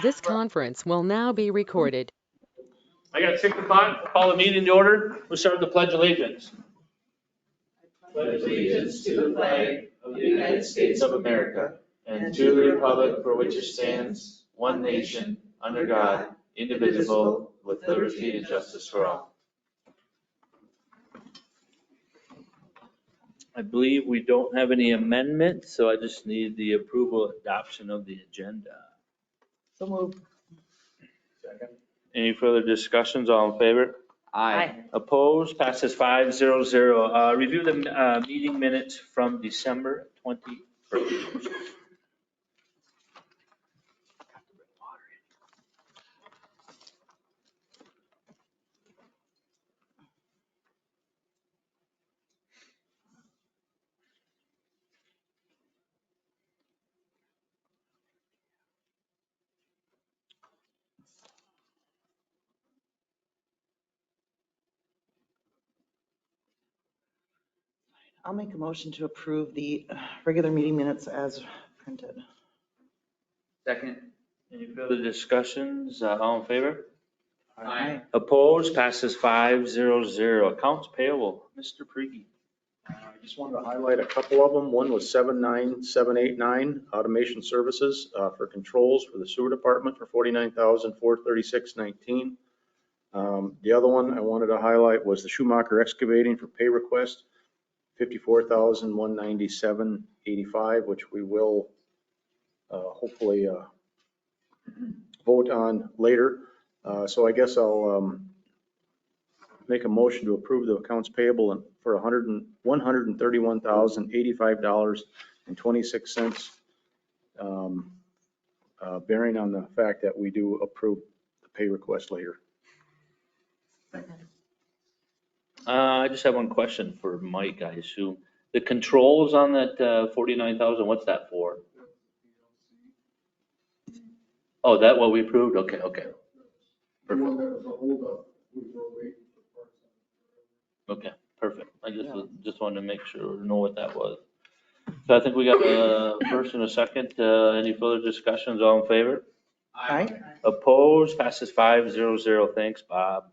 This conference will now be recorded. I got 6 o'clock, call the meeting to order. We'll start with the Pledge of Allegiance. Pledge allegiance to the flag of the United States of America and to the republic for which it stands, one nation, under God, indivisible, with liberty and justice for all. I believe we don't have any amendments, so I just need the approval adoption of the agenda. So moved. Second. Any further discussions? All in favor? Aye. Opposed? Passes 5-0-0. Review the meeting minutes from December 21st. I'll make a motion to approve the regular meeting minutes as printed. Second. Any further discussions? All in favor? Aye. Opposed? Passes 5-0-0. Accounts payable, Mr. Prigi. I just wanted to highlight a couple of them. One was 79789 Automation Services for controls for the sewer department for $49,436.19. The other one I wanted to highlight was the Schumacher Excavating for pay request, $54,197.85, which we will hopefully vote on later. So I guess I'll make a motion to approve the accounts payable for $131,085.26, bearing on the fact that we do approve the pay request later. I just have one question for Mike, I assume. The controls on that 49,000, what's that for? Oh, that what we approved? Okay. Perfect. Okay, perfect. I just wanted to make sure, know what that was. So I think we got a first and a second. Any further discussions? All in favor? Aye. Opposed? Passes 5-0-0. Thanks, Bob.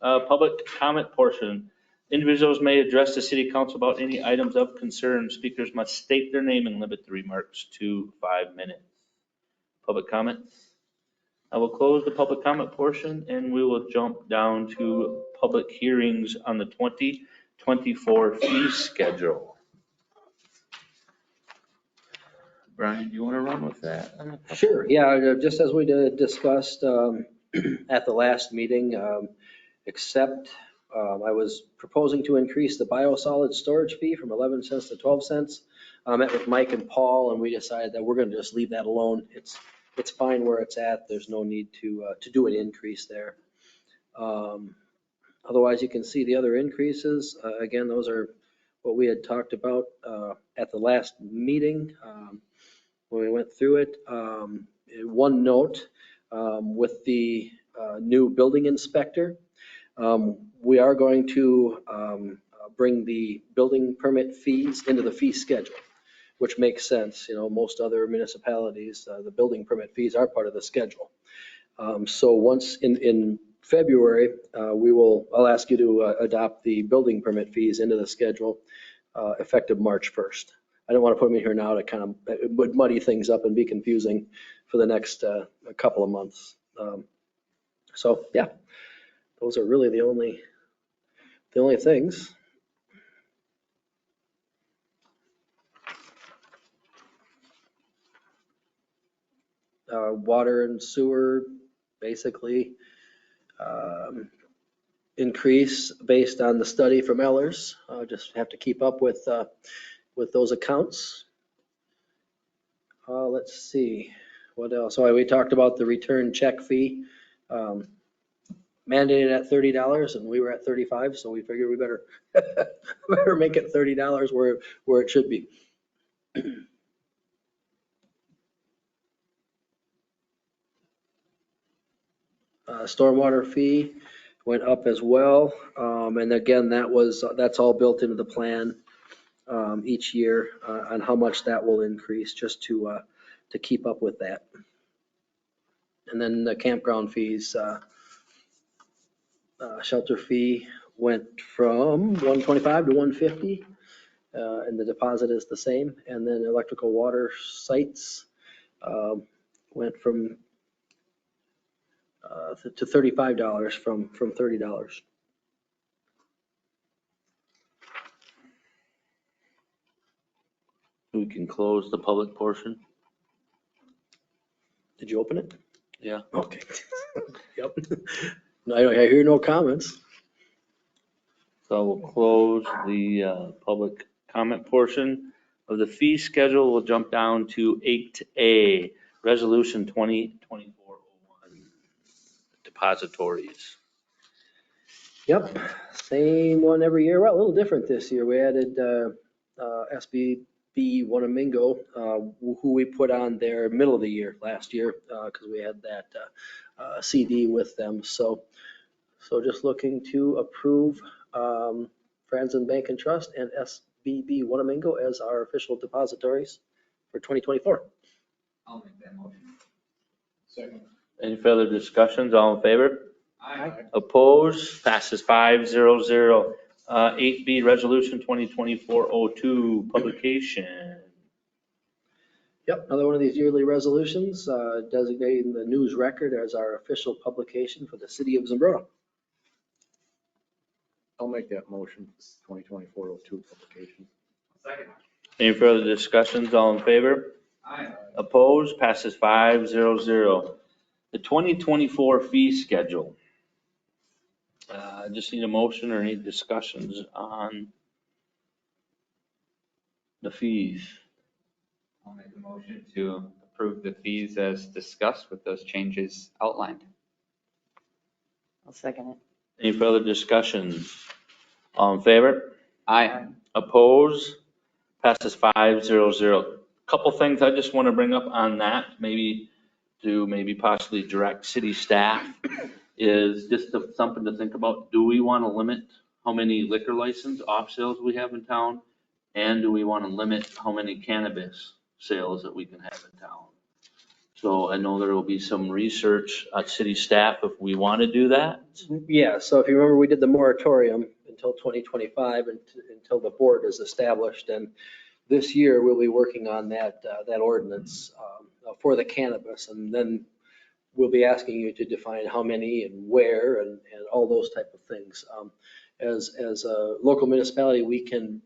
Public comment portion. Individuals may address the city council about any items of concern. Speakers must state their name and limit the remarks to 5 minutes. Public comments? I will close the public comment portion and we will jump down to public hearings on the 2024 fee schedule. Brian, do you want to run with that? Sure, yeah, just as we discussed at the last meeting, except I was proposing to increase the biosolid storage fee from 11 cents to 12 cents. I met with Mike and Paul and we decided that we're going to just leave that alone. It's fine where it's at. There's no need to do an increase there. Otherwise, you can see the other increases. Again, those are what we had talked about at the last meeting when we went through it. One note with the new building inspector, we are going to bring the building permit fees into the fee schedule, which makes sense. You know, most other municipalities, the building permit fees are part of the schedule. So once in February, I'll ask you to adopt the building permit fees into the schedule effective March 1st. I don't want to put them in here now to kind of, it would muddy things up and be confusing for the next a couple of months. So yeah, those are really the only things. Water and sewer basically increase based on the study from Ellers. Just have to keep up with those accounts. Let's see, what else? So we talked about the return check fee, mandated at $30 and we were at 35. So we figured we better make it $30 where it should be. Stormwater fee went up as well. And again, that's all built into the plan each year on how much that will increase, just to keep up with that. And then the campground fees, shelter fee went from 125 to 150, and the deposit is the same. And then electrical water sites went from to $35 from $30. We can close the public portion. Did you open it? Yeah. Okay. Yep. No, I hear no comments. So we'll close the public comment portion of the fee schedule. We'll jump down to 8A, Resolution 2024-01, depositories. Yep, same one every year. Well, a little different this year. We added SBB Wanamingo, who we put on there middle of the year last year because we had that CD with them. So just looking to approve Franzen Bank and Trust and SBB Wanamingo as our official depositories for 2024. I'll make that motion. Second. Any further discussions? All in favor? Aye. Opposed? Passes 500. 8B, Resolution 2024-02, publication. Yep, another one of these yearly resolutions designating the News Record as our official publication for the city of Zumbrota. I'll make that motion, 2024-02 publication. Second. Any further discussions? All in favor? Aye. Opposed? Passes 500. The 2024 fee schedule. Just need a motion or any discussions on the fees. I'll make a motion to approve the fees as discussed with those changes outlined. I'll second it. Any further discussions? All in favor? Aye. Opposed? Passes 500. Couple things I just want to bring up on that, maybe possibly direct city staff, is just something to think about. Do we want to limit how many liquor license off sales we have in town? And do we want to limit how many cannabis sales that we can have in town? So I know there will be some research at city staff if we want to do that. Yeah, so if you remember, we did the moratorium until 2025 until the board is established. And this year we'll be working on that ordinance for the cannabis. And then we'll be asking you to define how many and where and all those type of things. As a local municipality, we can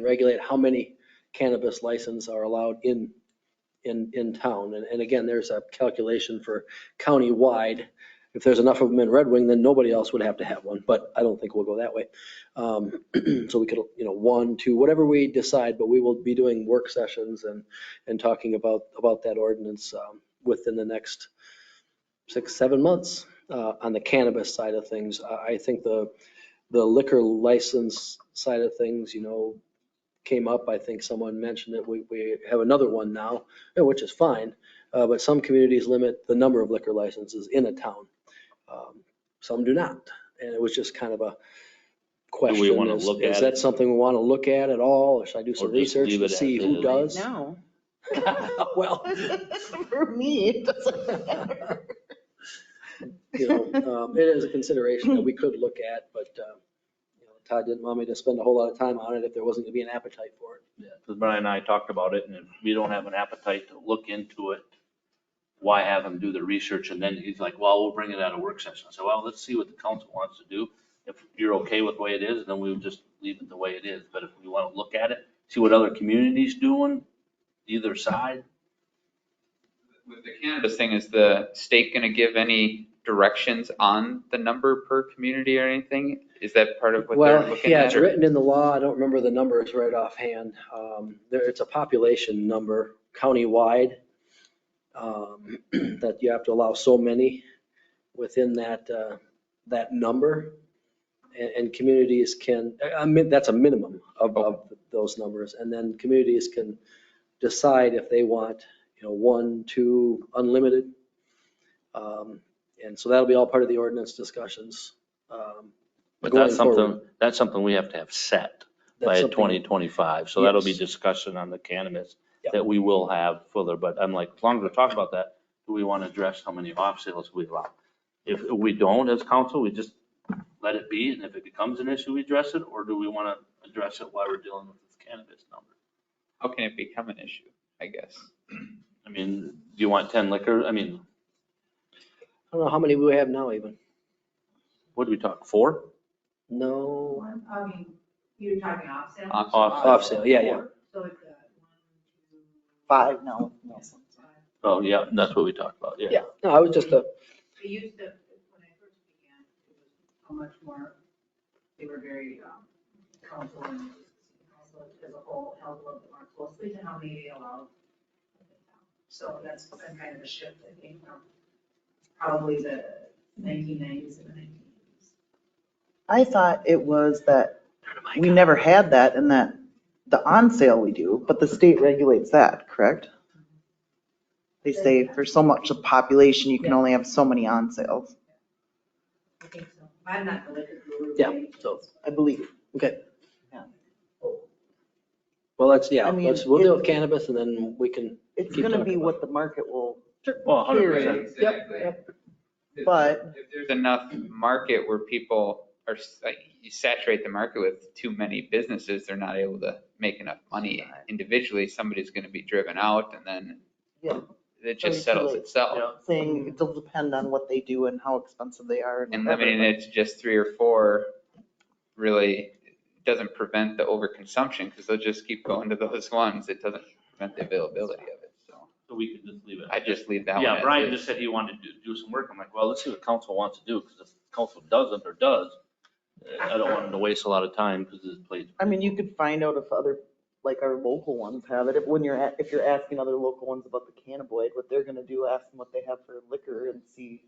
regulate how many cannabis licenses are allowed in town. And again, there's a calculation for county-wide. If there's enough of them in Red Wing, then nobody else would have to have one, but I don't think we'll go that way. So we could, 1, 2, whatever we decide, but we will be doing work sessions and talking about that ordinance within the next 6-7 months on the cannabis side of things. I think the liquor license side of things, came up. I think someone mentioned that we have another one now, which is fine. But some communities limit the number of liquor licenses in a town. Some do not. And it was just kind of a question. Do we want to look at Is it? that something we want to look at all? Or should I do some Or just research leave to it see as who is? does? No. Well, For me, it doesn't matter. it is a consideration that we could look at, but Todd didn't want me to spend a whole lot of time on it if there wasn't going to be an appetite for it. Yeah, because Brian and I talked about it, and if we don't have an appetite to look into it, why have him do the research? And then he's like, well, we'll bring it at a work session. I said, well, let's see what the council wants to do. If you're okay with the way it is, then we'll just leave it the way it is. But if we want to look at it, see what other communities doing, either side. With the cannabis thing, is the state going to give any directions on the number per community or anything? Is that part of what they're Well, looking yeah, at? it's written in the law. I don't remember the numbers right offhand. It's a population number countywide that you have to allow so many within that number. And communities can, that's a minimum of those numbers. And then communities can decide if they want, 1, 2, unlimited. And so that'll be all part of the ordinance discussions. But going forward. that's something we have to have set by That's something- 2025. So that'll be Yes. discussion on the cannabis Yeah. that we will have further. But I'm like, as long as we're talking about that, do we want to address how many off sales we allow? If we don't as council, we just let it be, and if it becomes an issue, we address it, or do we want to address it while we're dealing with this cannabis number? How can it become an issue, I guess? I mean, do you want 10 liquor? I mean, I don't know how many we have now even. what do we talk, 4? No, I mean, you're talking off sale? off sale, yeah, yeah. So it's 5 now. Oh, yeah, that's what we talked about, yeah. Yeah, no, I was just a, it used to, when I first began, it was a much more, they were very, council and council as a whole held a little bit more closely to how many they allowed. So that's been kind of a shift, I think, from probably the 1990s and the 1980s. I thought it was that we never had that and that the on sale we do, but the state regulates that, correct? They say for so much of population, you can only have so many on sales, I think so. I'm not the liquor guru. yeah, so, I believe. okay. Yeah. Well, let's, yeah, I mean, we'll deal with cannabis and then we can, It's Keep going to talking be about what the market will, Well, 100%. Exactly. But- If there's enough market where people are, like, you saturate the market with too many businesses, they're not able to make enough money individually. Somebody's going to be driven out and then Yeah. it just settles itself. saying it'll depend on what they do and how expensive they are. And whatever, limiting it to just 3 or 4 really doesn't prevent the overconsumption because they'll just keep going to those ones. It doesn't prevent the availability of it. So we could just leave it. I just leave that one. Yeah, as Brian is. just said he wanted to do some work. I'm like, well, let's see what council wants to do, because if council doesn't or does, I don't want him to waste a lot of time because his plate's. I mean, you could find out if other, like our local ones have it. If you're asking other local ones about the cannabinoid, what they're gonna do, ask them what they have for liquor and see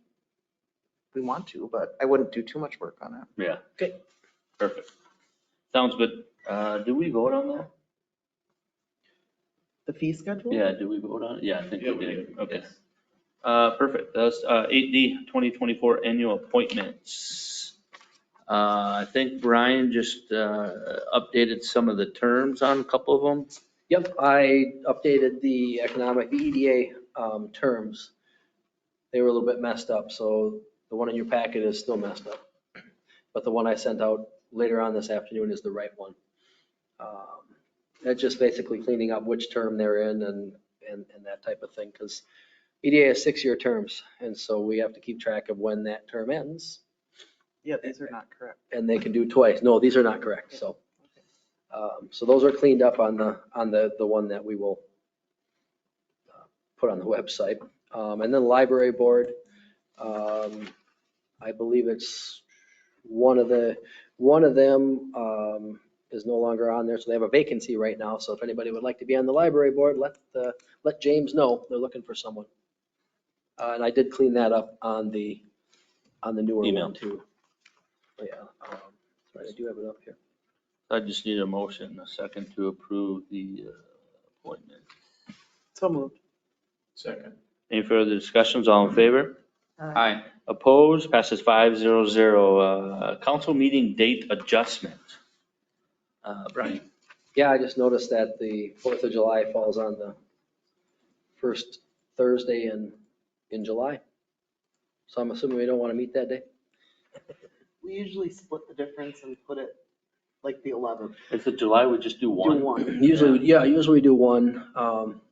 if we want to, but I wouldn't do too much work on it. Yeah. Okay. Perfect. Sounds good. Do we vote on that? The fee schedule? Yeah, do we vote on it? Yeah, I think we did. Okay. Perfect. That's 8D, 2024 annual appointments. I think Brian just updated some of the terms on a couple of them. yep, I updated the EDA terms. They were a little bit messed up, so the one in your packet is still messed up. But the one I sent out later on this afternoon is the right one. That's just basically cleaning up which term they're in and that type of thing, because EDA has 6-year terms, and so we have to keep track of when that term ends, Yeah, these are not correct. and they can do twice. No, these are not correct, so. So those are cleaned up on the one that we will put on the website. And then library board, I believe it's one of them is no longer on there, so they have a vacancy right now. So if anybody would like to be on the library board, let James know. They're looking for someone. And I did clean that up on the newer Email. one too. Oh, yeah, sorry, I do have it up here. I just need a motion, a second to approve the appointment. So moved. Second. Any further discussions? All in favor? Aye. Opposed? Passes 500. Council meeting date adjustment. Brian? Yeah, I just noticed that the 4th of July falls on the first Thursday in July. So I'm assuming we don't want to meet that day? We usually split the difference and put it like the 11th. If it's July, we just do one. Do one. Usually we do one.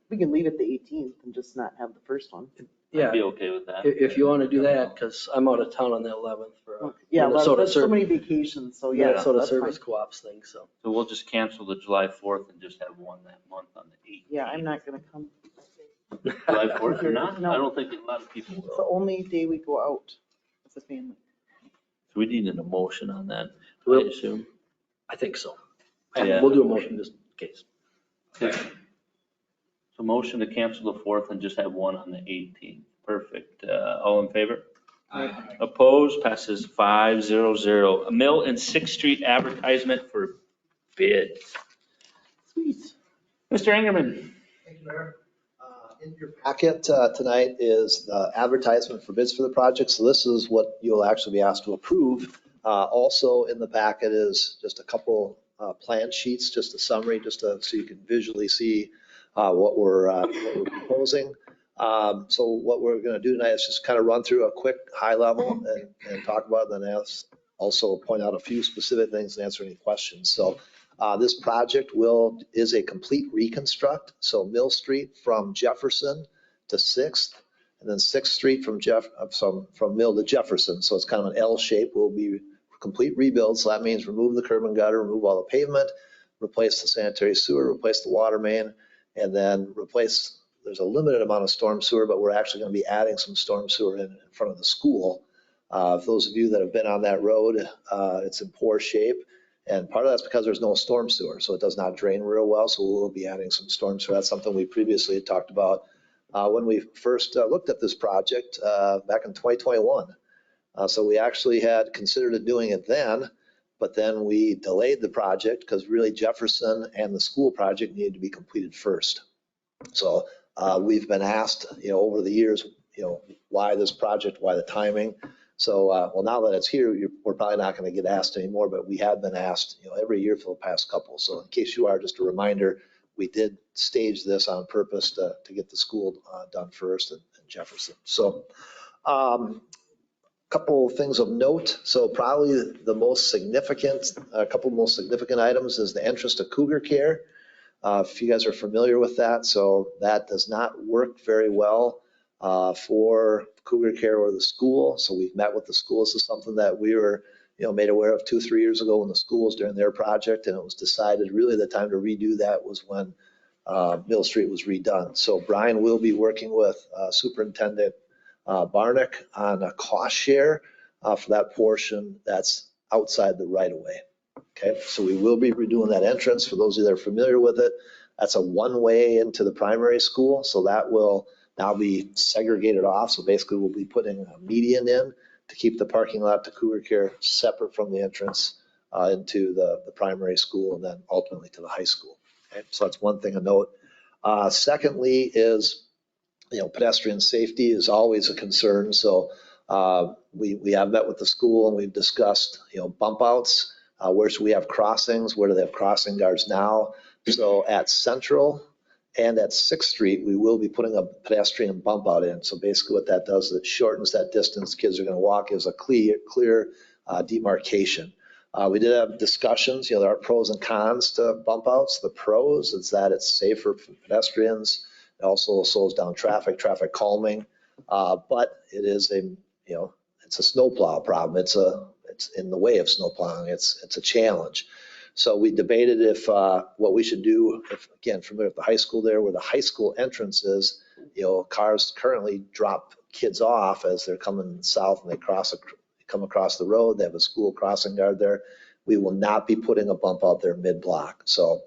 We can leave it the 18th and just not have the first one. Yeah, I'd be okay with that. if you want to do that, because I'm out of town on the 11th for a Yeah, Minnesota that's so many vacations, so yeah. Minnesota that's fine. Service Co-ops thing, so. So we'll just cancel the July 4th and just have one that month on the 8th. Yeah, I'm not gonna come. July 4th or not? No. I don't think a lot of people It's the will. only day we go out as a family. So we need an emotion on that, I Well- assume. I think so. Yeah. We'll do a motion just in case. So motion to cancel the 4th and just have one on the 18th. Perfect. All in favor? Aye. Opposed? Passes 500. A Mill and 6th Street advertisement for bid. Sweet. Mr. Engerman. Thank you, Mayor. In your packet tonight is the advertisement for bids for the project. So this is what you'll actually be asked to approve. Also in the packet is just a couple plan sheets, just a summary, so you can visually see what we're proposing. So what we're going to do tonight is just kind of run through a quick high level and talk about it, and then also point out a few specific things and answer any questions. So this project is a complete reconstruct. So Mill Street from Jefferson to 6th, and then 6th Street from Mill to Jefferson. So it's kind of an L shape. Will be complete rebuild. So that means remove the curb and gutter, remove all the pavement, replace the sanitary sewer, replace the water main, and then replace. There's a limited amount of storm sewer, but we're actually going to be adding some storm sewer in front of the school. For those of you that have been on that road, it's in poor shape. And part of that's because there's no storm sewer, so it does not drain real well. So we'll be adding some storm sewer. That's something we previously had talked about when we first looked at this project back in 2021. So we actually had considered doing it then, but then we delayed the project because really Jefferson and the school project needed to be completed first. So we've been asked, over the years, why this project, why the timing. So, well, now that it's here, we're probably not going to get asked anymore, but we have been asked, every year for the past couple. So in case you are, just a reminder, we did stage this on purpose to get the school done first and Jefferson. So couple of things of note. So probably the most significant, a couple most significant items is the entrance to Cougar Care. If you guys are familiar with that, so that does not work very well for Cougar Care or the school. So we've met with the school. This is something that we were, made aware of 2-3 years ago when the school was doing their project, and it was decided really the time to redo that was when Mill Street was redone. So Brian will be working with Superintendent Barnick on a cost share for that portion that's outside the right of way. Okay, so we will be redoing that entrance. For those of you that are familiar with it, that's a one-way into the primary school. So that will now be segregated off. So basically we'll be putting a median in to keep the parking lot to Cougar Care separate from the entrance into the primary school and then ultimately to the high school. Okay, so that's one thing to note. Secondly is, pedestrian safety is always a concern. So we have met with the school and we've discussed, bump outs. Where should we have crossings? Where do they have crossing guards now? So at Central and at 6th Street, we will be putting a pedestrian bump out in. So basically what that does is it shortens that distance kids are going to walk, is a clear demarcation. We did have discussions, there are pros and cons to bump outs. The pros is that it's safer for pedestrians. It also slows down traffic calming, but it is it's a snowplow problem. It's in the way of snowplowing. It's a challenge. So we debated if what we should do, if again, familiar with the high school there, where the high school entrance is, cars currently drop kids off as they're coming south and they come across the road. They have a school crossing guard there. We will not be putting a bump out there mid-block. So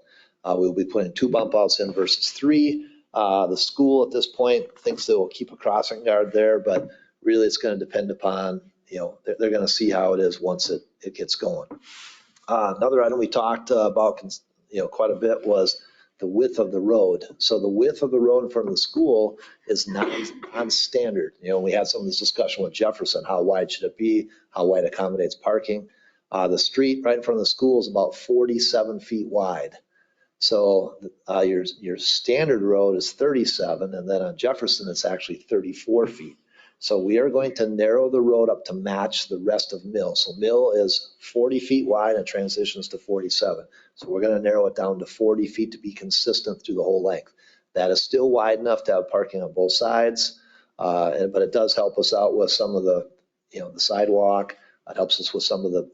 we'll be putting 2 bump outs in versus 3. The school at this point thinks they will keep a crossing guard there, but really it's going to depend upon, they're going to see how it is once it gets going. Another item we talked about, quite a bit was the width of the road. So the width of the road in front of the school is non-standard. We had some of this discussion with Jefferson, how wide should it be, how wide accommodates parking. The street right in front of the school is about 47 feet wide. So your standard road is 37, and then on Jefferson, it's actually 34 feet. So we are going to narrow the road up to match the rest of Mill. So Mill is 40 feet wide and transitions to 47. So we're going to narrow it down to 40 feet to be consistent through the whole length. That is still wide enough to have parking on both sides, but it does help us out with some of the, the sidewalk. It helps us with some of the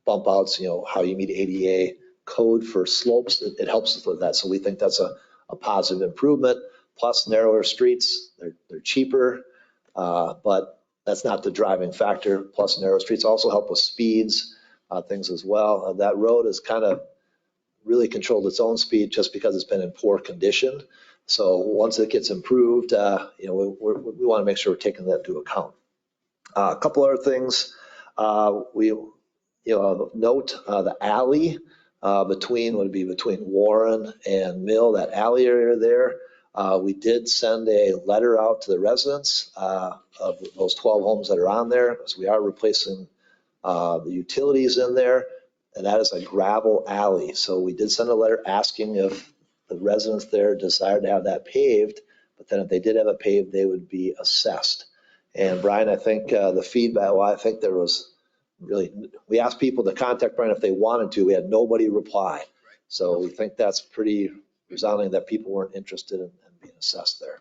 bump outs, how you meet ADA code for slopes. It helps us with that. So we think that's a positive improvement. Plus narrower streets, they're cheaper. But that's not the driving factor. Plus narrow streets also help with speeds, things as well. That road has kind of really controlled its own speed just because it's been in poor condition. So once it gets improved, we want to make sure we're taking that into account. A couple other things. We note the alley between Warren and Mill, that alley area there. We did send a letter out to the residents of those 12 homes that are on there, because we are replacing the utilities in there, and that is a gravel alley. So we did send a letter asking if the residents there desired to have that paved, But then if they did have it paved, they would be assessed. And Brian, I think the feedback, well, I think there was really, we asked people to contact Brian if they wanted to. We had nobody reply. So we think that's pretty resounding that people weren't interested in being assessed there.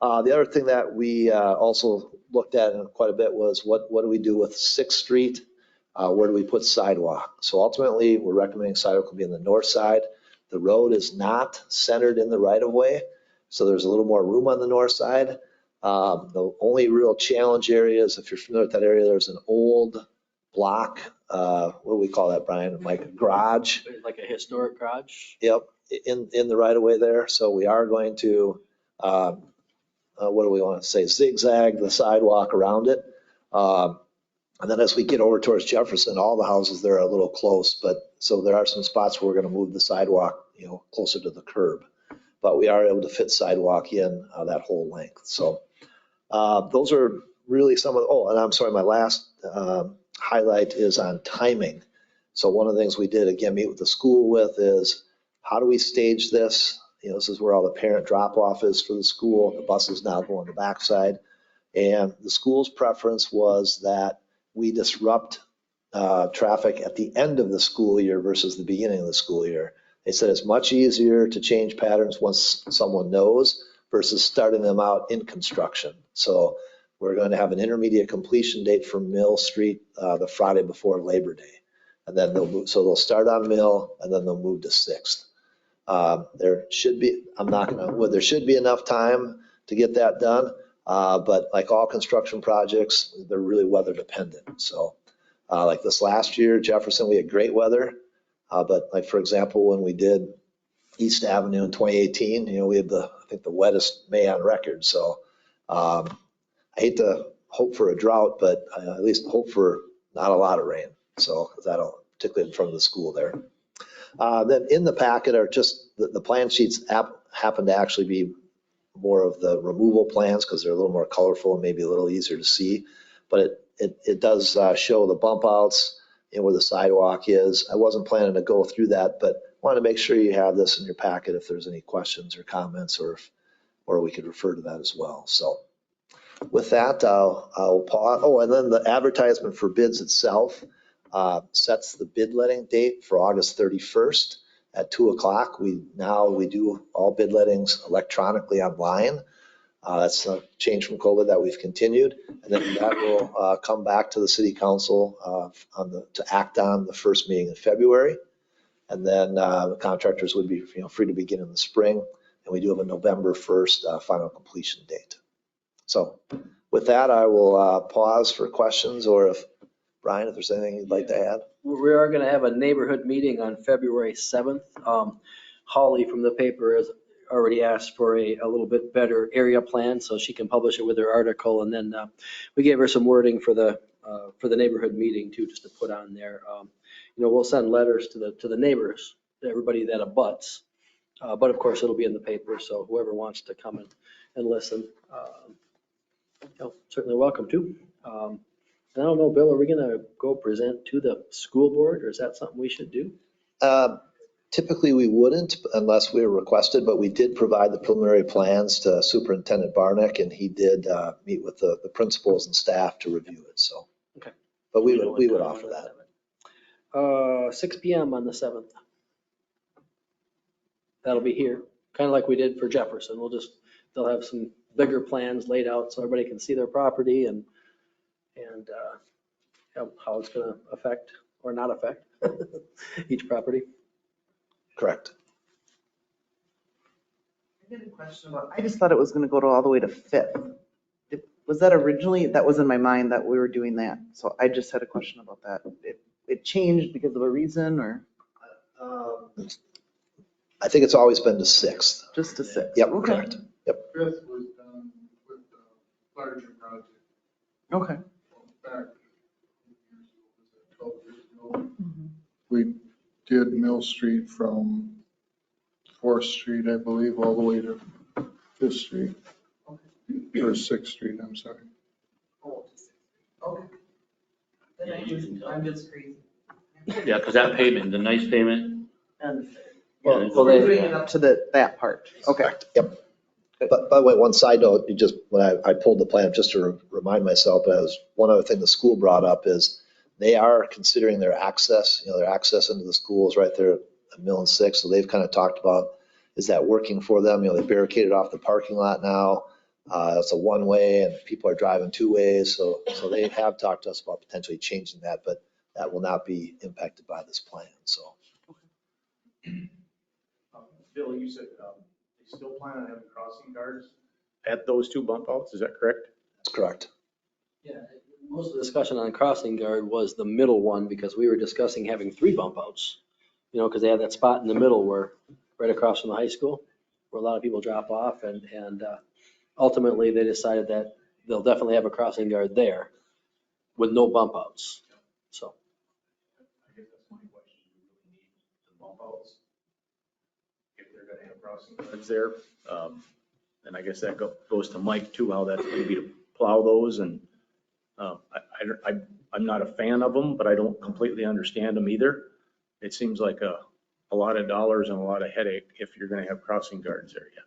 The other thing that we also looked at quite a bit was what do we do with 6th Street? Where do we put sidewalk? So ultimately, we're recommending sidewalk will be on the north side. The road is not centered in the right of way, so there's a little more room on the north side. The only real challenge area is, if you're familiar with that area, there's an old block, what do we call that, Brian? Like a garage. Like a historic garage? Yep, in the right of way there. So we are going to, what do we want to say, zigzag the sidewalk around it. And then as we get over towards Jefferson, all the houses there are a little close, but so there are some spots where we're going to move the sidewalk, closer to the curb. But we are able to fit sidewalk in that whole length. So those are really some of and I'm sorry, my last highlight is on timing. So one of the things we did, again, meet with the school with is, how do we stage this? This is where all the parent drop-off is for the school. The buses now go on the backside. And the school's preference was that we disrupt traffic at the end of the school year versus the beginning of the school year. They said it's much easier to change patterns once someone knows versus starting them out in construction. So we're going to have an intermediate completion date for Mill Street the Friday before Labor Day. And then they'll start on Mill and then they'll move to 6th. There should be, there should be enough time to get that done. But like all construction projects, they're really weather dependent. So like this last year, Jefferson, we had great weather. But like, for example, when we did East Avenue in 2018, we had I think the wettest May on record. So I hate to hope for a drought, but I at least hope for not a lot of rain. So that'll, particularly in front of the school there. Then in the packet are just the plan sheets happen to actually be more of the removal plans because they're a little more colorful and maybe a little easier to see. But it does show the bump outs and where the sidewalk is. I wasn't planning to go through that, but wanted to make sure you have this in your packet if there's any questions or comments, or we could refer to that as well. So with that, I'll pause. Oh, and then the advertisement for bids itself sets the bid letting date for August 31st at 2:00. We do all bid lettings electronically online. That's a change from COVID that we've continued. And then that will come back to the city council to act on the first meeting in February. And then the contractors would be free to begin in the spring. And we do have a November 1st final completion date. So with that, I will pause for questions, or Brian, if there's anything you'd like to add. We are going to have a neighborhood meeting on February 7th. Holly from the paper has already asked for a little bit better area plan so she can publish it with her article. And then we gave her some wording for the neighborhood meeting too, just to put on there. We'll send letters to the neighbors, to everybody that abuts. But of course, it'll be in the paper. So whoever wants to come and listen, certainly welcome to. I don't know, Bill, are we going to go present to the school board, or is that something we should do? Typically, we wouldn't unless we were requested, but we did provide the preliminary plans to Superintendent Barnick, and he did meet with the principals and staff to review it. So, okay. But we would offer that. 6 p.m. on the 7th. That'll be here, kind of like we did for Jefferson. They'll have some bigger plans laid out so everybody can see their property and how it's going to affect or not affect each property. Correct. I did a question about, I just thought it was going to go all the way to 5th. Was that originally, that was in my mind that we were doing that. So I just had a question about that. It changed because of a reason, or? I think it's always been to 6th. Just to 6th. Yep, okay. Correct. Yep. 5th was done with the larger project. Okay. Back 12 years ago. We did Mill Street from 4th Street, I believe, all the way to 5th Street. Or 6th Street, I'm sorry. Okay. I'm just crazy. Yeah, because that pavement, the nice pavement. And Well, bringing it up to that part. Okay. Correct. Yep. But by the way, one side note, you just, when I pulled the plan, just to remind myself, one other thing the school brought up is they are considering their access, their access into the schools right there at Mill and Sixth. So they've kind of talked about, is that working for them? They barricaded off the parking lot now. It's a one way and people are driving two ways. So they have talked to us about potentially changing that, but that will not be impacted by this plan. So. Bill, you said they still plan on having crossing guards at those two bump outs, is that correct? That's correct. Yeah, most of the discussion on crossing guard was the middle one because we were discussing having 3 bump outs. Because they have that spot in the middle where, right across from the high school, where a lot of people drop off and ultimately they decided that they'll definitely have a crossing guard there with no bump outs. So. I guess that's my question. Do we really need the bump outs? If they're going to have crossing guards there? And I guess that goes to Mike too, how that's going to be to plow those. And I'm not a fan of them, but I don't completely understand them either. It seems like a lot of dollars and a lot of headache if you're going to have crossing guards there. Yeah.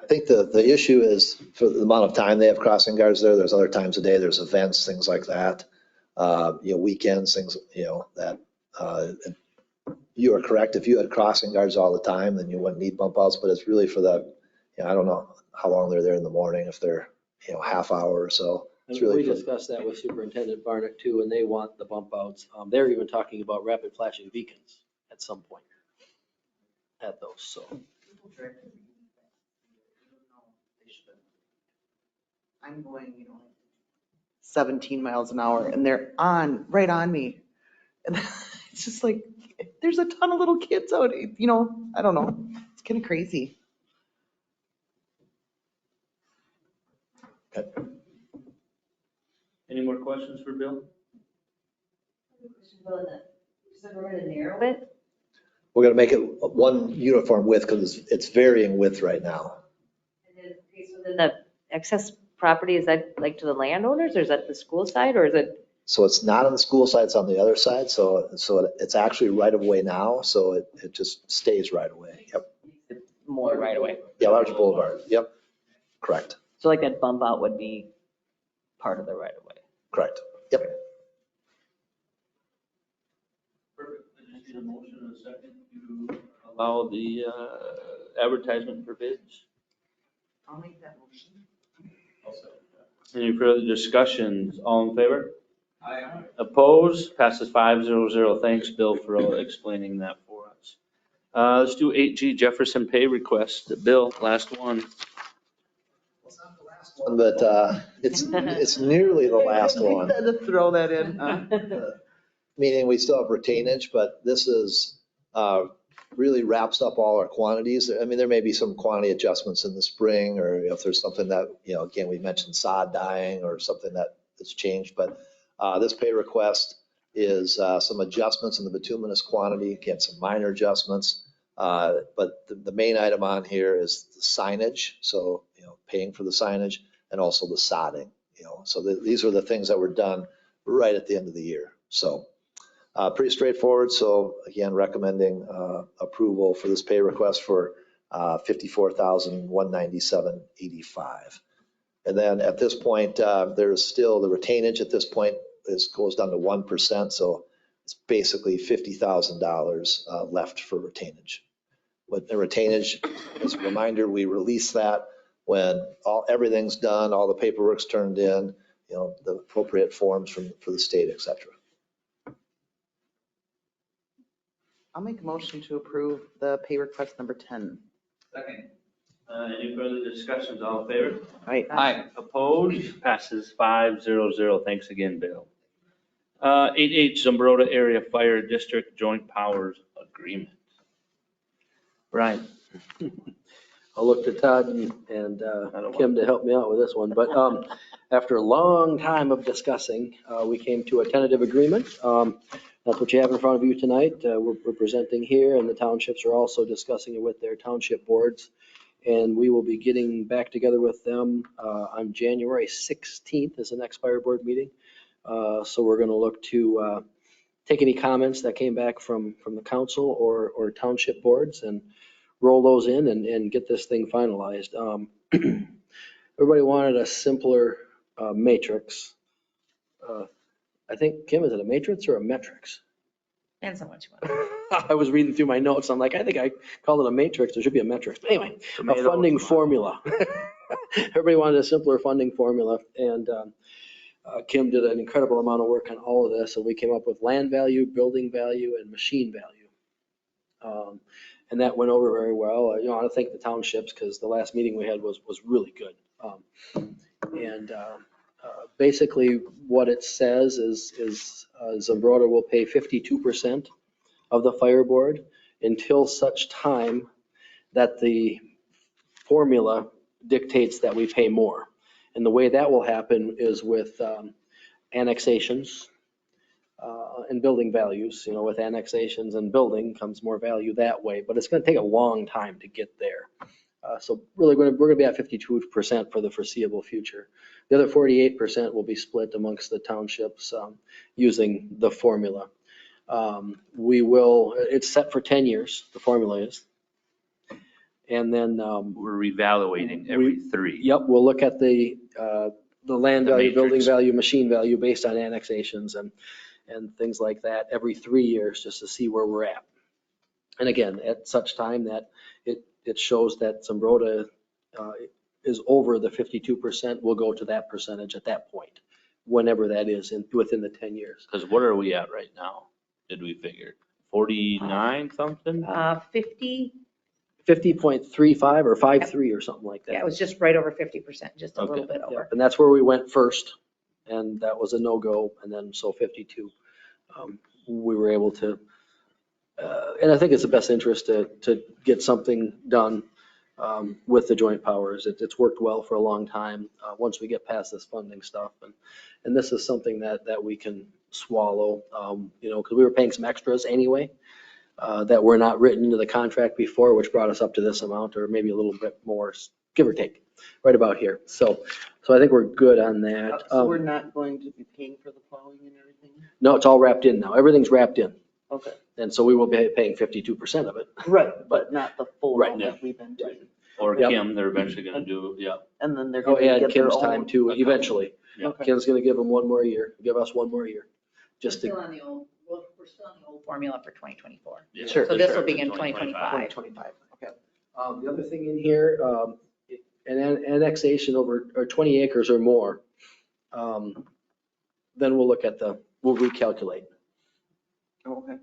I think the issue is for the amount of time they have crossing guards there. There's other times of day, there's events, things like that. Weekends, things, that, you are correct. If you had crossing guards all the time, then you wouldn't need bump outs, but it's really for the, I don't know how long they're there in the morning, if they're, half hour or so. It's really We discussed that with Superintendent Barnett too, and they want the bump outs. They're even talking about rapid flashing beacons at some point at those, so. I'm going, 17 miles an hour and they're right on me. And it's just like, there's a ton of little kids out, I don't know. It's kind of crazy. Okay. Any more questions for Bill? So we're going to narrow it? We're going to make it one uniform width because it's varying width right now. And then, okay, so then the excess property, is that like to the landowners or is that the school side or is it? So it's not on the school side, it's on the other side. So it's actually right of way now. So it just stays right away. Yep. More right away. Yeah, large boulevard. Yep. Correct. So like that bump out would be part of the right of way. Correct. Yep. Perfect. I just need a motion and a second to allow the advertisement for bids. I'll make that motion. Any further discussions? All in favor? Aye. Opposed? Passes 5-0-0. Thanks, Bill, for explaining that for us. Let's do 8G Jefferson pay request. Bill, last one. But it's nearly the last one. To throw that in. Meaning we still have retainage, but this is really wraps up all our quantities. I mean, there may be some quantity adjustments in the spring, or if there's something that, again, we mentioned sod dying or something that's changed, but this pay request is some adjustments in the bituminous quantity, again, some minor adjustments. But the main item on here is the signage. So, paying for the signage and also the sodding, so these are the things that were done right at the end of the year. So pretty straightforward. So again, recommending approval for this pay request for $54,197.85. And then at this point, there's still the retainage at this point goes down to 1%. So it's basically $50,000 left for retainage. With the retainage, as a reminder, we release that when everything's done, all the paperwork's turned in, the appropriate forms for the state, et cetera. I'll make a motion to approve the pay request number 10. Second. Any further discussions? All in favor? Right. Aye. Opposed? Passes 5-0-0. Thanks again, Bill. 8H Zumbrota Area Fire District Joint Powers Agreement. Right. I'll look to Todd and Kim to help me out with this one. But after a long time of discussing, we came to a tentative agreement. That's what you have in front of you tonight. We're presenting here, and the townships are also discussing it with their township boards. And we will be getting back together with them on January 16th is the next fire board meeting. So we're going to look to take any comments that came back from the council or township boards and roll those in and get this thing finalized. Everybody wanted a simpler matrix. I think, Kim, is it a matrix or a metrics? Depends on what you want. I was reading through my notes. I'm like, I think I called it a matrix. There should be a metrics. But anyway, a funding formula. Everybody wanted a simpler funding formula. And Kim did an incredible amount of work on all of this. And we came up with land value, building value, and machine value. And that went over very well. I want to thank the townships because the last meeting we had was really good. Basically what it says is Zumbrota will pay 52% of the fire board until such time that the formula dictates that we pay more. And the way that will happen is with annexations and building values. With annexations and building comes more value that way, but it's going to take a long time to get there. So really we're going to be at 52% for the foreseeable future. The other 48% will be split amongst the townships using the formula. It's set for 10 years, the formula is. And then We're reevaluating every 3. Yep, we'll look at the land The value, building matrix. value, machine value based on annexations and things like that every 3 years just to see where we're at. And again, at such time that it shows that Zumbrota is over the 52%, we'll go to that percentage at that point, whenever that is within the 10 years. Because what are we at right now? Did we figure 49 something? 50, 50.35 or 53 or something like that. yeah, it was just right over 50%, just a little Okay. bit Yeah, over. and that's where we went first, and that was a no-go, and then so 52. We were able to, and I think it's the best interest to get something done with the joint powers. It's worked well for a long time once we get past this funding stuff, and this is something that we can swallow, because we were paying some extras anyway that were not written into the contract before, which brought us up to this amount, or maybe a little bit more, give or take, right about here. So I think we're good on that. So we're not going to be paying for the plowing and everything? No, it's all wrapped in now. Everything's wrapped in. Okay. And so we will be paying 52% of it. Right, but not the full Right, amount that we've been doing. Or Yep. Kim, they're eventually going to do, yeah. And then they're Oh, going to yeah, get their Kim's own. time too, eventually. Okay. Kim's going to give them one more year, give us one more year. We're Just to, still on the old, we're still on the old formula for 2024. Yeah. Sure. So this will begin 2025. 2025, okay. the other thing in here, an annexation over, or 20 acres or more, then we'll look at we'll recalculate. Okay.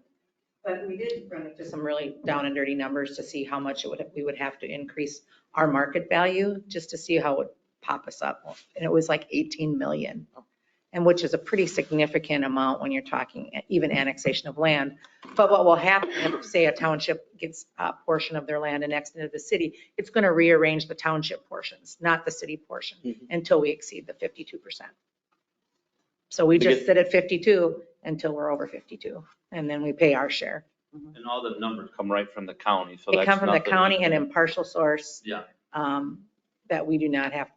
But we did run into some really down and dirty numbers to see how much we would have to increase our market value, just to see how it would pop us up. And it was like 18 million, and which is a pretty significant amount when you're talking even annexation of land. But what will happen if, say, a township gets a portion of their land annexed into the city, it's going to rearrange the township portions, not the city portion, until we exceed the 52%. So we just sit at 52 until we're over 52, and then we pay our share. And all the numbers come right from the county, so They that's come from the nothing we county can- and impartial source. Yeah. That we do not have,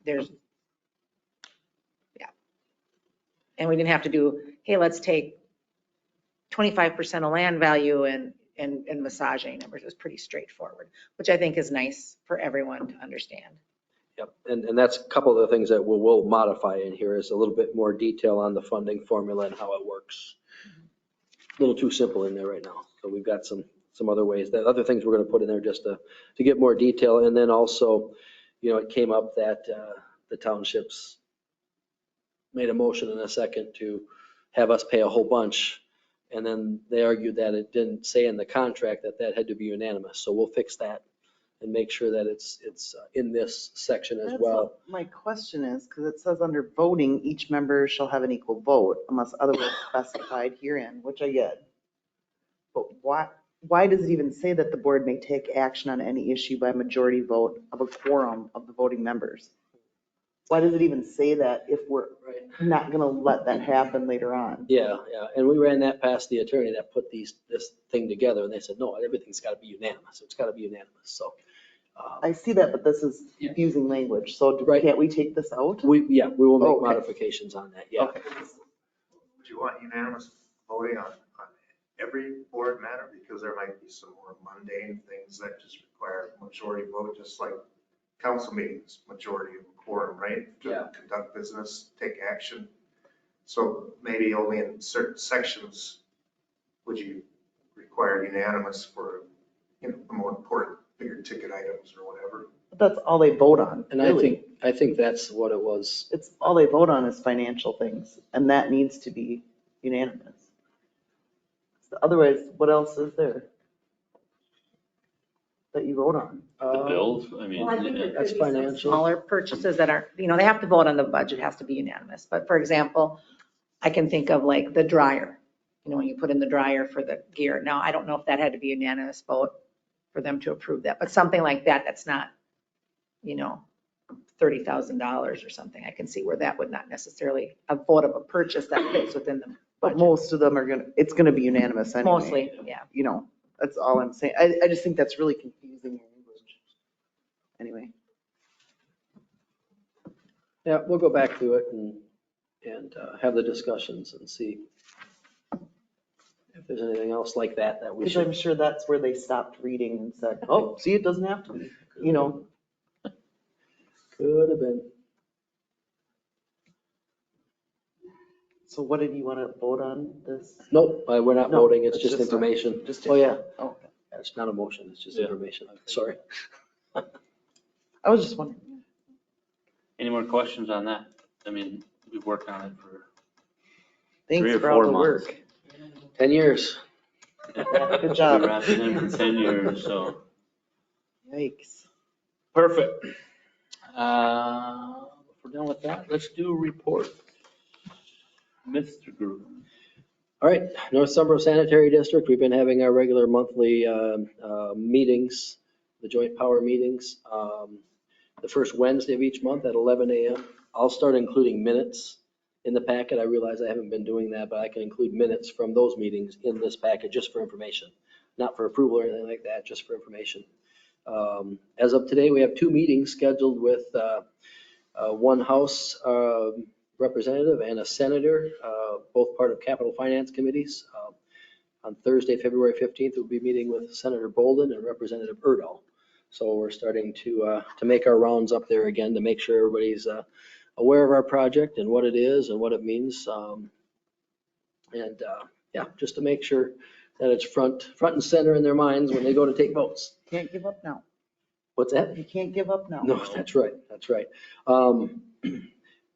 and we didn't have to do, hey, let's take 25% of land value and massaging numbers. It was pretty straightforward, which I think is nice for everyone to understand. Yep, and that's a couple of the things that we'll modify in here is a little bit more detail on the funding formula and how it works. A little too simple in there right now. So we've got some other ways, that other things we're going to put in there just to get more detail. And then also, it came up that the townships made a motion in a second to have us pay a whole bunch. And then they argued that it didn't say in the contract that had to be unanimous. So we'll fix that and make sure that it's in this section as That's well. what my question is, because it says under voting, each member shall have an equal vote unless otherwise specified herein, which I get. But why does it even say that the board may take action on any issue by majority vote of a quorum of the voting members? Why does it even say that if we're not going to let that happen later on? Yeah, and we ran that past the attorney that put this thing together, and they said, no, everything's got to be unanimous. It's got to be unanimous, so. I see that, but this is confusing language, so Right. can't we take this out? We will make Okay. modifications on that, yeah. Okay. Would you want unanimous voting on every board matter? Because there might be some more mundane things that just require a majority vote, just like council meetings, majority of a quorum, right? Yeah. To conduct business, take action. So maybe only in certain sections would you require unanimous for, you know, the more important, bigger ticket items or whatever. That's all they vote on, And I really. think that's what it was. It's, all they vote on is financial things, and that needs to be unanimous. Otherwise, what else is there that you vote on? The bills, I mean, Well, I think yeah. there That's could be some financial. smaller purchases that aren't, you know, they have to vote on the budget, has to be unanimous. But for example, I can think of like the dryer, you know, when you put in the dryer for the gear. Now, I don't know if that had to be unanimous vote for them to approve that, but something like that, that's not, you know, $30,000 or something. I can see where that would not necessarily a vote of a purchase that fits within the But budget. most of them are gonna, it's gonna be unanimous anyway. Mostly, yeah. You know, that's all I'm saying. I just think that's really confusing language. Anyway. Yeah, we'll go back to it and have the discussions and see if there's anything else like that we Because I'm should. sure that's where they stopped reading and said, oh, see, it doesn't have to be, you know. Could have been. So what did you want to vote on this? Nope, we're not No, voting, it's it's just just information. Just Oh, yeah, Oh, it's not a motion, it's just Yeah. information. Sorry. I was just wondering. Any more questions on that? I mean, we've worked on it for Thanks 3 or for all 4 the months. work. 10 years. Good job. We wrapped it in for 10 years, so. Yikes. Perfect. If we're done with that, let's do a report. Mr. Group. All right, North Sunboro Sanitary District, we've been having our regular monthly meetings, the joint power meetings, the first Wednesday of each month at 11 a.m. I'll start including minutes in the packet. I realize I haven't been doing that, but I can include minutes from those meetings in this packet just for information, not for approval or anything like that, just for information. As of today, we have 2 meetings scheduled with one House representative and a senator, both part of Capital Finance Committees. On Thursday, February 15th, we'll be meeting with Senator Bolden and Representative Erdahl. So we're starting to make our rounds up there again to make sure everybody's aware of our project and what it is and what it means. Yeah, just to make sure that it's front and center in their minds when they go to take votes. Can't give up now. What's that? You can't give up now. No, that's right, that's right.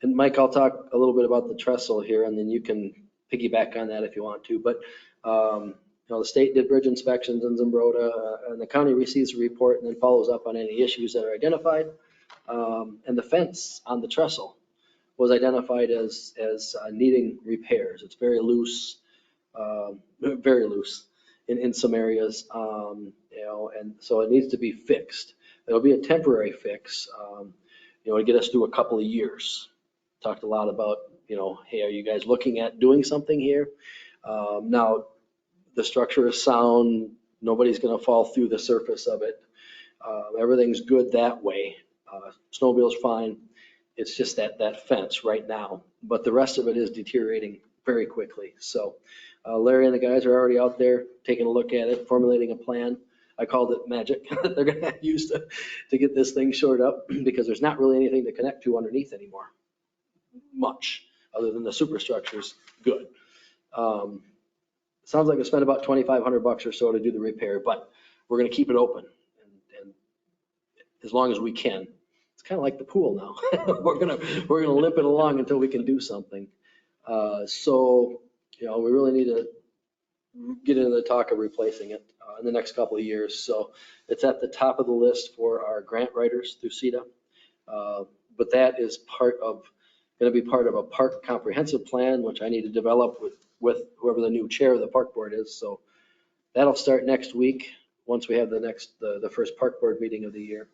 And Mike, I'll talk a little bit about the trestle here, and then you can piggyback on that if you want to. But, you know, the state did bridge inspections in Zumbrota, and the county receives a report and then follows up on any issues that are identified. And the fence on the trestle was identified as needing repairs. It's very loose in some areas, you know, and so it needs to be fixed. It'll be a temporary fix, you know, to get us through a couple of years. Talked a lot about, you know, hey, are you guys looking at doing something here? Now, the structure is sound. Nobody's going to fall through the surface of it. Everything's good that way. Snowmobile's fine. It's just that fence right now. But the rest of it is deteriorating very quickly. So Larry and the guys are already out there taking a look at it, formulating a plan. I called it magic that they're going to use to get this thing shored up because there's not really anything to connect to underneath anymore. Much other than the superstructure's good. Sounds like we spent about $2,500 or so to do the repair, but we're going to keep it open and as long as we can. It's kind of like the pool now. We're gonna limp it along until we can do something. So, you know, we really need to get into the talk of replacing it in the next couple of years. So it's at the top of the list for our grant writers through CETA. But that is going to be part of a park comprehensive plan, which I need to develop with whoever the new chair of the park board is. So that'll start next week once we have the first park board meeting of the year.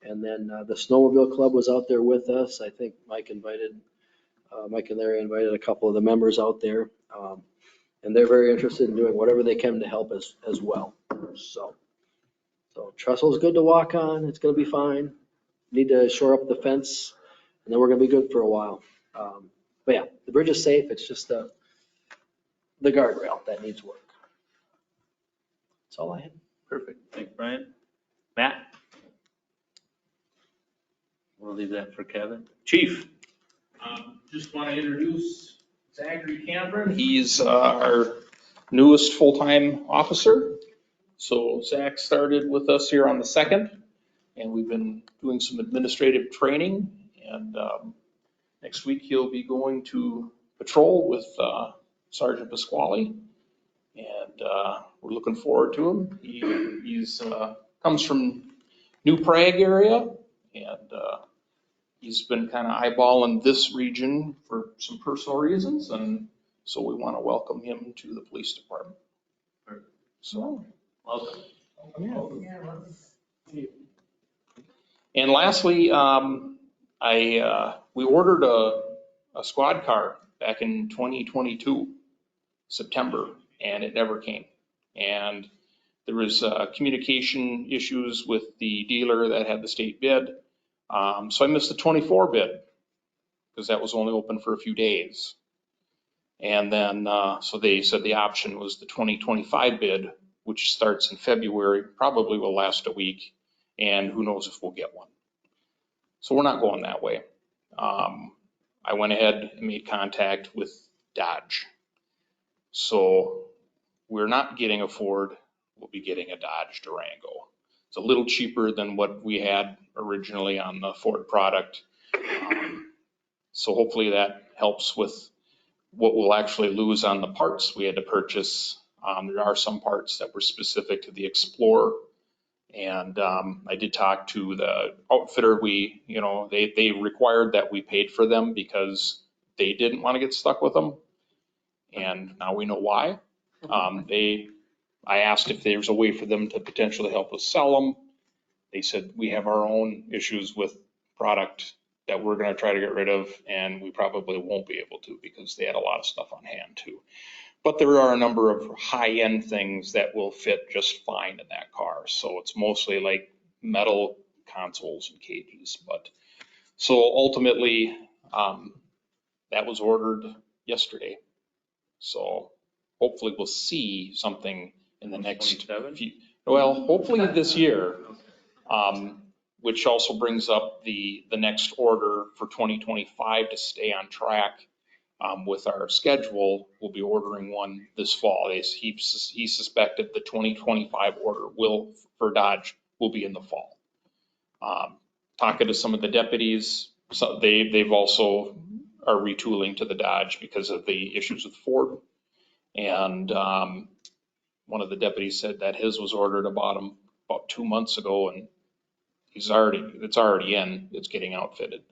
And then the snowmobile club was out there with us. I think Mike and Larry invited a couple of the members out there. And they're very interested in doing whatever they can to help us as well. So trestle's good to walk on. It's going to be fine. Need to shore up the fence and then we're going to be good for a while. But yeah, the bridge is safe. It's just the guardrail that needs work. That's all I had. Perfect. Thanks, Brian. Matt? We'll leave that for Kevin. Chief? Just want to introduce Zachary Cameron. He's our newest full-time officer. So Zach started with us here on the 2nd, and we've been doing some administrative training. And next week he'll be going to patrol with Sergeant Pasquale, and we're looking forward to him. He's comes from New Prague area, and he's been kind of eyeballing this region for some personal reasons, and so we want to welcome him to the police department. So, Welcome. and lastly, we ordered a squad car back in 2022, September, and it never came. And there was communication issues with the dealer that had the state bid. So I missed the 24 bid because that was only open for a few days. And then, so they said the option was the 2025 bid, which starts in February, probably will last a week, and who knows if we'll get one. So we're not going that way. I went ahead and made contact with Dodge. So we're not getting a Ford, we'll be getting a Dodge Durango. It's a little cheaper than what we had originally on the Ford product. So hopefully that helps with what we'll actually lose on the parts we had to purchase. There are some parts that were specific to the Explorer. And I did talk to the outfitter. They required that we paid for them because they didn't want to get stuck with them. And now we know why. I asked if there's a way for them to potentially help us sell them. They said we have our own issues with product that we're going to try to get rid of, and we probably won't be able to because they had a lot of stuff on hand too. But there are a number of high-end things that will fit just fine in that car. So it's mostly like metal consoles and cages. But so ultimately, that was ordered yesterday. So hopefully we'll see something in the next few, well, hopefully this year, which also brings up the next order for 2025 to stay on track. With our schedule, we'll be ordering one this fall. He suspected the 2025 order for Dodge will be in the fall. Talking to some of the deputies, so they've also are retooling to the Dodge because of the issues with Ford. And one of the deputies said that his was ordered about 2 months ago, and it's already in. It's getting outfitted.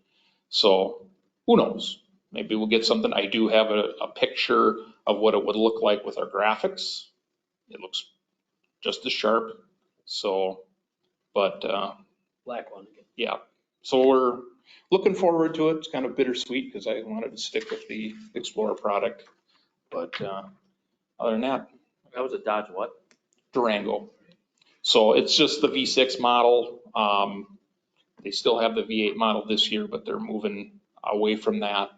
So who knows? Maybe we'll get something. I do have a picture of what it would look like with our graphics. It looks just as sharp. So, but Black one. yeah. So we're looking forward to it. It's kind of bittersweet because I wanted to stick with the Explorer product. But other than that. That was a Dodge what? Durango. So it's just the V6 model. They still have the V8 model this year, but they're moving away from that.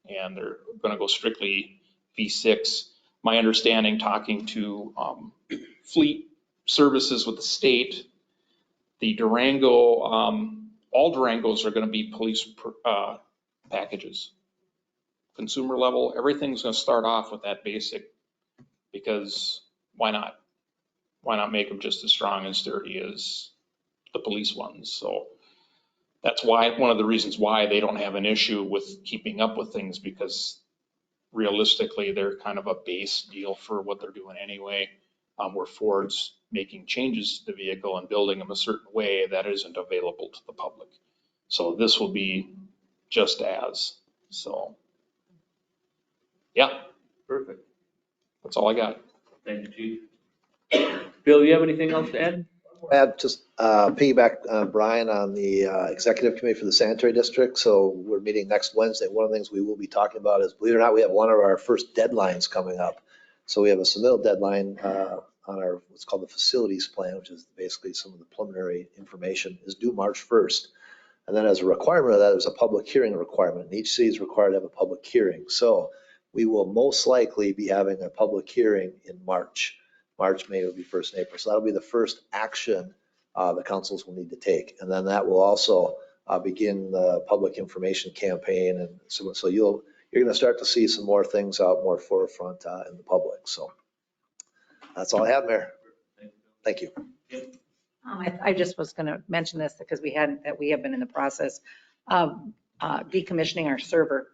And they're going to go strictly V6. My understanding, talking to fleet services with the state, the Durango, all Durangos are going to be police packages. Consumer level, everything's going to start off with that basic, because why not? Why not make them just as strong and sturdy as the police ones? So that's why, one of the reasons why they don't have an issue with keeping up with things, because realistically, they're kind of a base deal for what they're doing anyway, where Ford's making changes to the vehicle and building them a certain way that isn't available to the public. So this will be just as. So, yeah. Perfect. That's all I got. Thank you, Chief. Bill, you have anything else to add? Add just piggyback Brian on the executive committee for the sanitary district. So we're meeting next Wednesday. One of the things we will be talking about is, believe it or not, we have one of our first deadlines coming up. So we have a submittal deadline on our what's called the facilities plan, which is basically some of the preliminary information, is due March 1st. And then as a requirement of that, there's a public hearing requirement. And each city is required to have a public hearing. So we will most likely be having a public hearing in March. May will be 1st in April. So that'll be the first action the councils will need to take. And then that will also begin the public information campaign. And so you're going to start to see some more things out more forefront in the public. So that's all I have, Mayor. Thank you. I just was going to mention this because we have been in the process of decommissioning our server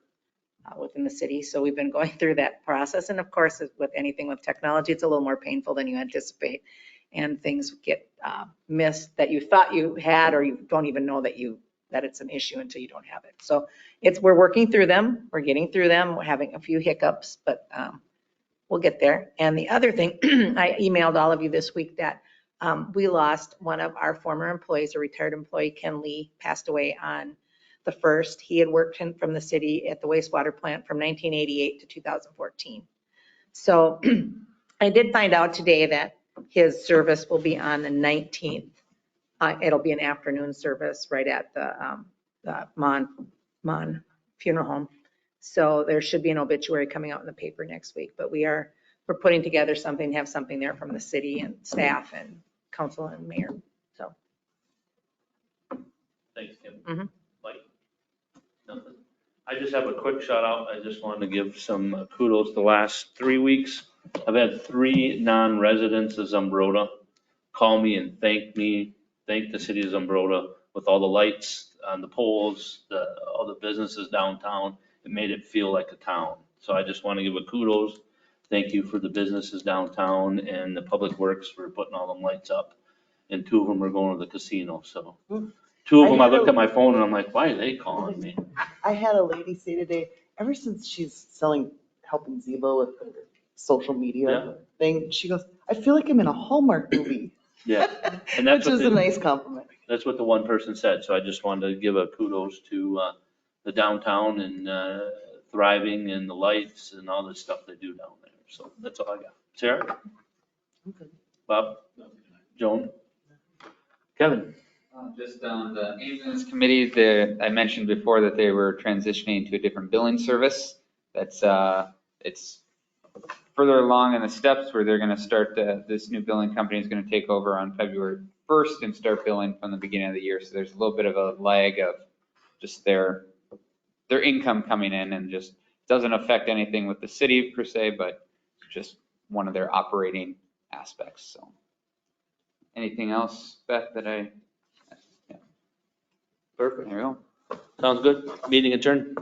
within the city. So we've been going through that process. And of course, with anything with technology, it's a little more painful than you anticipate. And things get missed that you thought you had, or you don't even know that it's an issue until you don't have it. So we're working through them. We're getting through them. We're having a few hiccups, but we'll get there. And the other thing, I emailed all of you this week that we lost one of our former employees, a retired employee, Ken Lee, passed away on the 1st. He had worked from the city at the wastewater plant from 1988 to 2014. So I did find out today that his service will be on the 19th. It'll be an afternoon service right at the Mon Funeral Home. So there should be an obituary coming out in the paper next week, but we're putting together something, have something there from the city and staff and council and mayor. So. Thanks, Kim. Mhm. Mike? Nothing. I just have a quick shout out. I just wanted to give some kudos the last 3 weeks. I've had 3 non-residents of Zumbrota call me and thank the city of Zumbrota with all the lights on the poles, all the businesses downtown. It made it feel like a town. So I just want to give a kudos. Thank you for the businesses downtown and the public works for putting all them lights up. And 2 of them are going to the casino. So 2 of them, I looked at my phone and I'm like, why are they calling me? I had a lady say today, ever since she's helping Zebo with the social media thing, she goes, I feel like I'm in a Hallmark movie. Yeah. And that's Which is a nice compliment. That's what the one person said. So I just wanted to give a kudos to the downtown and thriving and the lights and all the stuff they do down there. So that's all I got. Sarah? Bob? Joan? Kevin? Just on the ambulance committee, I mentioned before that they were transitioning to a different billing service. It's further along in the steps where they're going to start, this new billing company is going to take over on February 1st and start billing from the beginning of the year. So there's a little bit of a lag of just their income coming in, and just doesn't affect anything with the city per se, but just one of their operating aspects. So anything else, Beth, yeah. Perfect. There we go. Sounds good. Meeting adjourned.